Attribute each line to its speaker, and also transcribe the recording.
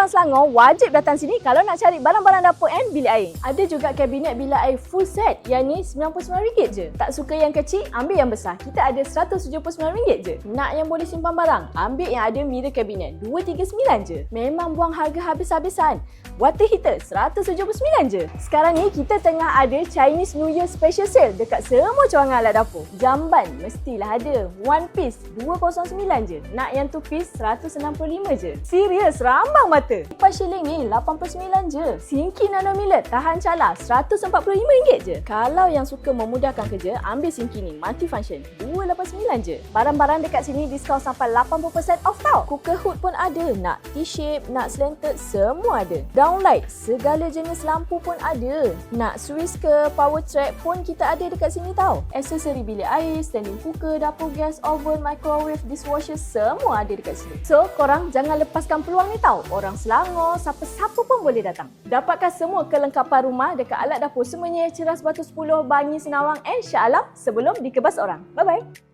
Speaker 1: orang Selangor wajib datang sini kalau nak cari barang-barang dapur and bilik air. Ada juga kabinet bilik air full set yang ni RM99 je. Tak suka yang kecil, ambil yang besar. Kita ada RM179 je. Nak yang boleh simpan barang, ambil yang ada mirror kabinet RM239 je. Memang buang harga habis-habisan. Water heater RM179 je. Sekarang ni kita tengah ada Chinese New Year special sale dekat semua cawangan alat dapur. Jamban mestilah ada. One piece RM209 je. Nak yang two piece RM165 je. Serius, rambang mata. Kipas shilling ni RM89 je. Sinki nano millet tahan cala RM145 je. Kalau yang suka memudahkan kerja, ambil sinki ni multifunction RM289 je. Barang-barang dekat sini diskaun sampai 80% off tau. Cooker hood pun ada. Nak T-shape, nak slanted, semua ada. Downlight, segala jenis lampu pun ada. Nak Swiss ke power track pun kita ada dekat sini tau. Aksesori bilik air, standing cooker, dapur gas, oven, microwave, dishwasher, semua ada dekat sini. So, korang jangan lepaskan peluang ni tau. Orang Selangor, siapa-siapa pun boleh datang. Dapatkan semua kelengkapan rumah dekat alat dapur semuanya Ceras Batu 10, Bangi, Senawang and Shah Alam sebelum dikebas orang. Bye-bye.